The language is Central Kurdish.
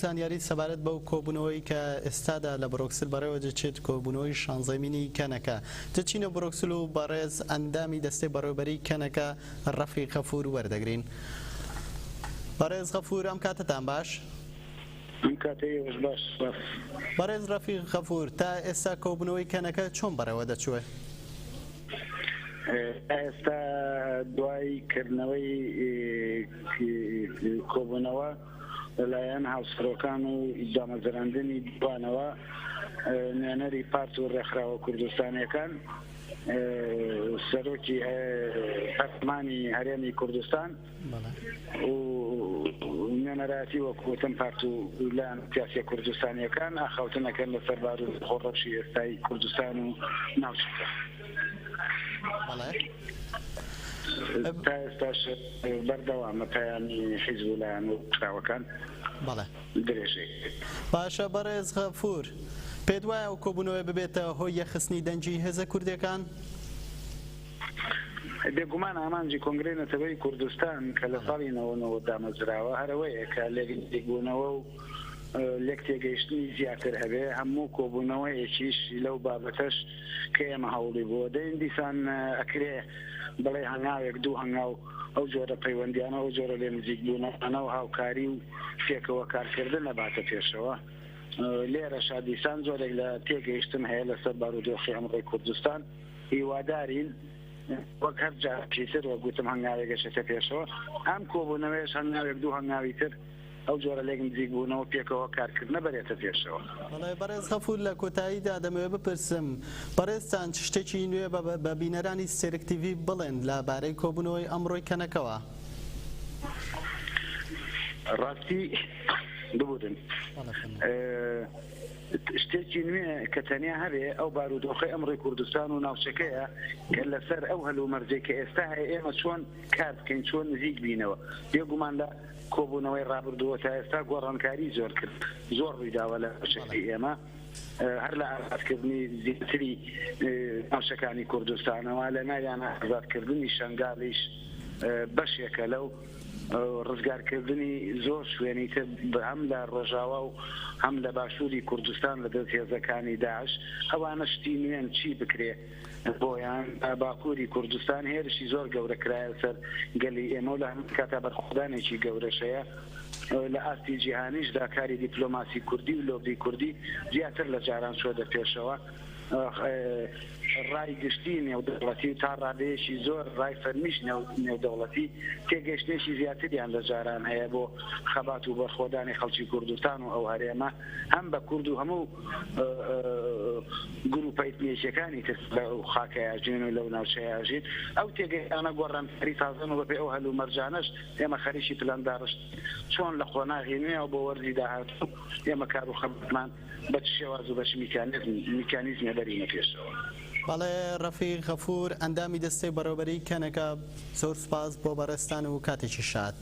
گوتان یاری سەبارەت بەو کۆبوونەوەی کە ئێستادا لە بڕۆکسل بەڕێوە دەچێت کۆبوونەوەی شانزەمینی کەنەکە دەچینە بڕۆکسل و بەڕێز ئەندامی دەستەی بەڕێوەبەری کەنەکە ڕەفیق غەفور وەردەگرین. بەڕێز غەفور ئەم کاتتان باش؟ بەڕێز ڕەفیق غەفور تا ئێستا کۆبوونەوەی کەنەکە چۆن بەڕێوە دەچوێ؟ ئێستا دوای کردنەوەی کۆبوونەوە لەلایەن هاوسەرۆکان و دامەزراندنی دوانەوە نوێنەری پارت و ڕێکخراوە کوردستانیەکان سەرۆکی هەرمانی هەرێمی کوردستان و نوێنەراتی وەکوتم پارت و لایەن سیاسی کوردستانیەکان ئاخەوتنەکەن لە سەربار و خۆڕەشی ئێستای کوردستان و ناوچەکە. تا ئێستاش بەردەوامە پەیامی حیزب و لایەن و کراوەکان درێژەی. باشە بەڕێز غەفور، پێت وایە ئەو کۆبوونەوە ببێتە هۆی یەخستنی دەنگی هێزە کوردەکان؟ بێگومان ئامانجی کۆنگرەی نەتەوەی کوردستان کە لە ساڵی 99 دامەزراوە هەرەوەیە کە لێکبوونەوە و لێک تێگەیشتنی زیاتر هەبێ هەموو کۆبوونەوەیەکیش لەو بابەتەش کە ئێمە هەوڵی بووە دەین دیسان ئەکرێ بڵێ هەنگاوێک دوو هەنگاو ئەو جۆرە پەیوەندیانە ئەو جۆرە لێ نزیک بوونەوە و هاوکاری و پێکەوە کارکردن نەباتە پێشەوە. لێرەشا دیسان زۆرێک لە تێگەیشتن هەیە لەسەر بارودۆخی ئەمڕۆی کوردستان هیوادارین وەک هەر جارێکتر وە گوتم هەنگاوێکەشێتە پێشەوە ئەم کۆبوونەوەیش هەنگاوێک دوو هەنگاوی تر ئەو جۆرە لێک نزیک بوونەوە پێکەوە کارکردنە بەرێتە پێشەوە. بەڕێز غەفور لە کۆتاییدا دەمەوێت بپرسم بەڕێزتان شتێکی نوێ بە بینەرانی سێرکتیڤی بڵێن لەبارەی کۆبوونەوەی ئەمڕۆی کەنەکەوە؟ ڕاستی ببوورن شتێکی نوێ کە تەنیا هەبێ ئەو بارودۆخی ئەمڕۆی کوردستان و ناوچەکەیە کە لەسەر ئەو هەلومەرجەی کە ئێستا هەیە ئێمە چۆن کار بکەین چۆن نزیک بینەوە. بێگومان لە کۆبوونەوەی ڕابردووە تا ئێستا گۆڕانکاری زۆر کرد زۆر ڕوویداوە لە ناوچەکەی ئێمە هەر لە ئازادکردنی زیاتری ناوچەکانی کوردستانەوە لە ناویانە ئازادکردنی شەنگاڵیش بەشێکە لەو ڕزگارکردنی زۆر شوێنی تر هەم لە ڕۆژاوا و هەم لە باشووری کوردستان لە دەست هێزەکانی داعش ئەوانە شتی نوێن چی بکرێ بۆیان باکووری کوردستان هێرشی زۆر گەورە کرایە سەر گەلی ئێمە و لە هەم کاتە بەرخۆدانێکی گەورەشەیە لە ئاستی جیهانیشدا کاری دیپلۆماسی کوردی و لۆبی کوردی زیاتر لە جاران چۆدە پێشەوە. ڕای گشتی نێودەوڵەتی تا ڕادەیەشی زۆر ڕای فەرمیش نێودەوڵەتی تێگەشتێکی زیاتریان لە جاران هەیە بۆ خەبات و بەرخۆدانی خەڵکی کوردستان و ئەو هەرێمە هەم بە کورد و هەموو گروپە ئیتنیەکانی تر لەو خاکەیاژین و لەو ناوچەیاژین ئەو تێگەیانە گۆڕانکاری تازەن و بەپێ ئەو هەلومەرجانەش ئێمە خەریکی پلانداڕشت چۆن لە خۆناغێنوێەوە بۆ وەرزی داهاتوو ئێمە کار و خەباتمان بە شێواز و بەش میکانیزمە بەرینە پێشەوە. بەڵێ ڕەفیق غەفور ئەندامی دەستەی بەڕێوەبەری کەنەکە زۆر سوپاس بۆ بەڕێستان و کاتێکی شاد.